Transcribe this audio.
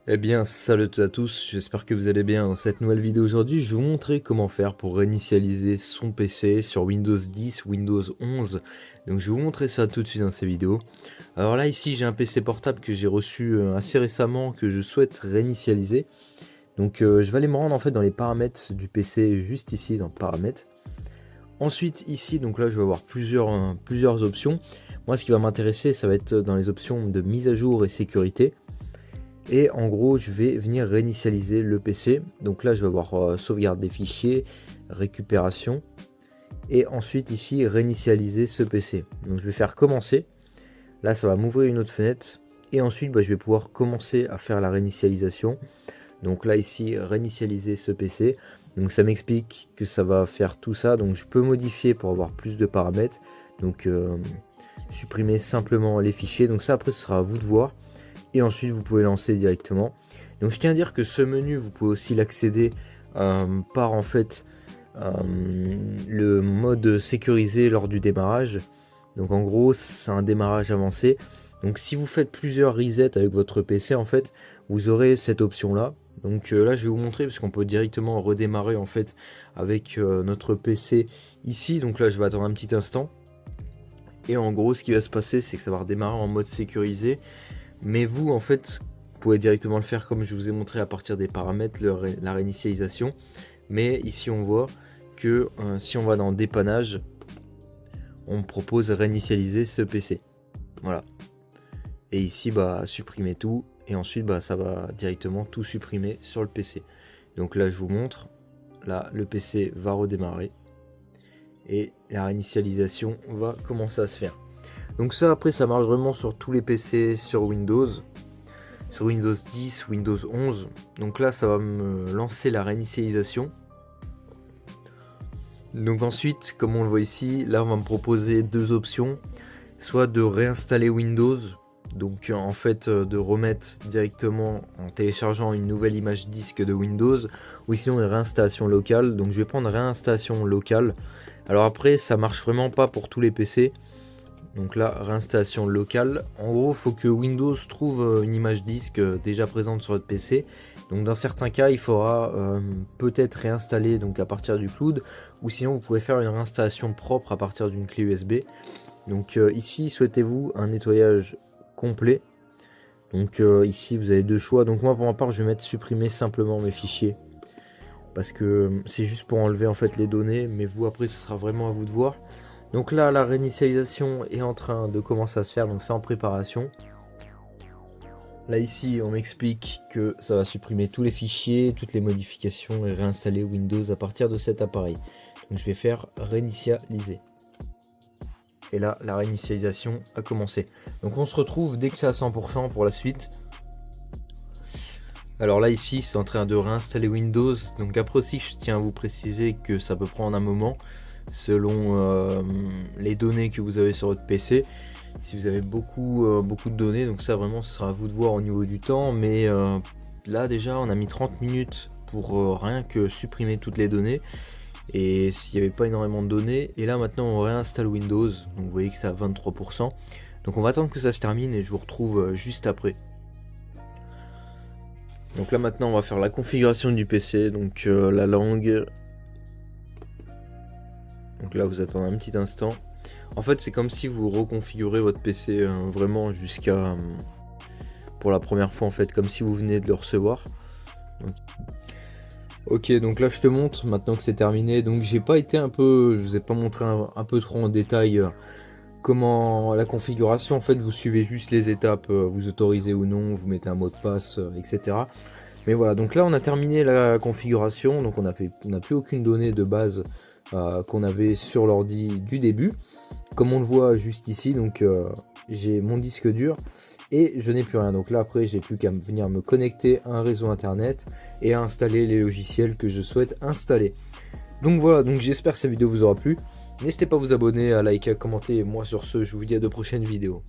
Eh bien, salut à tous, j'espère que vous allez bien. Dans cette nouvelle vidéo aujourd'hui, je vais vous montrer comment faire pour réinitialiser son PC sur Windows 10, Windows 11. Donc je vais vous montrer ça tout de suite dans cette vidéo. Alors là, ici, j'ai un PC portable que j'ai reçu assez récemment, que je souhaite réinitialiser. Donc je vais aller me rendre en fait dans les paramètres du PC, juste ici dans paramètres. Ensuite ici, donc là je vais avoir plusieurs options. Moi ce qui va m'intéresser, ça va être dans les options de mise à jour et sécurité. Et en gros, je vais venir réinitialiser le PC. Donc là, je vais avoir sauvegarde des fichiers, récupération. Et ensuite ici, réinitialiser ce PC. Donc je vais faire commencer. Là, ça va m'ouvrir une autre fenêtre. Et ensuite, je vais pouvoir commencer à faire la réinitialisation. Donc là, ici, réinitialiser ce PC. Donc ça m'explique que ça va faire tout ça. Donc je peux modifier pour avoir plus de paramètres. Donc supprimer simplement les fichiers. Donc ça, après, ce sera à vous de voir. Et ensuite vous pouvez lancer directement. Donc je tiens à dire que ce menu vous pouvez aussi l'accéder par en fait le mode sécurisé lors du démarrage. Donc en gros c'est un démarrage avancé. Donc si vous faites plusieurs resets avec votre PC en fait, vous aurez cette option là. Donc là je vais vous montrer parce qu'on peut directement redémarrer en fait avec notre PC ici. Donc là je vais attendre un petit instant. Et en gros ce qui va se passer c'est que ça va redémarrer en mode sécurisé. Mais vous, en fait, vous pouvez directement le faire comme je vous ai montré à partir des paramètres, la réinitialisation. Mais ici, on voit que si on va dans dépannage, on propose réinitialiser ce PC. Voilà. Et ici, supprimer tout. Et ensuite, ça va directement tout supprimer sur le PC. Donc là, je vous montre. Là, le PC va redémarrer. Et la réinitialisation va commencer à se faire. Donc ça après ça marche vraiment sur tous les PC sur Windows 10, Windows 11. Donc là ça va me lancer la réinitialisation. Donc ensuite comme on le voit ici, là on va me proposer deux options. Soit de réinstaller Windows, donc en fait de remettre directement en téléchargeant une nouvelle image disque de Windows, ou sinon une réinstallation locale. Donc je vais prendre réinstallation locale. Alors après ça marche vraiment pas pour tous les PC. Donc là, réinstallation locale. En gros, il faut que Windows trouve une image disque déjà présente sur votre PC. Donc dans certains cas, il faudra peut-être réinstaller donc à partir du cloud, ou sinon vous pouvez faire une réinstallation propre à partir d'une clé USB. Donc ici, souhaitez-vous un nettoyage complet. Donc ici, vous avez deux choix. Donc moi, pour ma part, je vais mettre supprimer simplement mes fichiers. Parce que c'est juste pour enlever en fait les données, mais vous après, ce sera vraiment à vous de voir. Donc là, la réinitialisation est en train de commencer à se faire, donc c'est en préparation. Là ici, on m'explique que ça va supprimer tous les fichiers, toutes les modifications et réinstaller Windows à partir de cet appareil. Donc je vais faire réinitialiser. Et là, la réinitialisation a commencé. Donc on se retrouve dès que c'est à 100% pour la suite. Alors là ici, c'est en train de réinstaller Windows. Donc après aussi, je tiens à vous préciser que ça peut prendre un moment selon les données que vous avez sur votre PC. Si vous avez beaucoup de données, donc ça vraiment ce sera à vous de voir au niveau du temps, mais là déjà on a mis 30 minutes pour rien que supprimer toutes les données, et s'il n'y avait pas énormément de données, et là maintenant on réinstalle Windows, donc vous voyez que c'est à 23%, donc on va attendre que ça se termine et je vous retrouve juste après. Donc là maintenant on va faire la configuration du PC, donc la langue. Donc là vous attendez un petit instant. En fait c'est comme si vous reconfigurez votre PC vraiment jusqu'à pour la première fois en fait, comme si vous venez de le recevoir. Donc... Ok, donc là je te montre maintenant que c'est terminé. Donc j'ai pas été je vous ai pas montré un peu trop en détail comment la configuration. En fait vous suivez juste les étapes, vous autorisez ou non, vous mettez un mot de passe, etc. Mais voilà, donc là on a terminé la configuration, donc on n'a plus aucune donnée de base qu'on avait sur l'ordi du début. Comme on le voit juste ici, donc j'ai mon disque dur et je n'ai plus rien. Donc là après j'ai plus qu'à venir me connecter à un réseau internet et à installer les logiciels que je souhaite installer. Donc voilà, donc j'espère que cette vidéo vous aura plu. N'hésitez pas à vous abonner, à liker, à commenter, et moi sur ce je vous dis à de prochaines vidéos.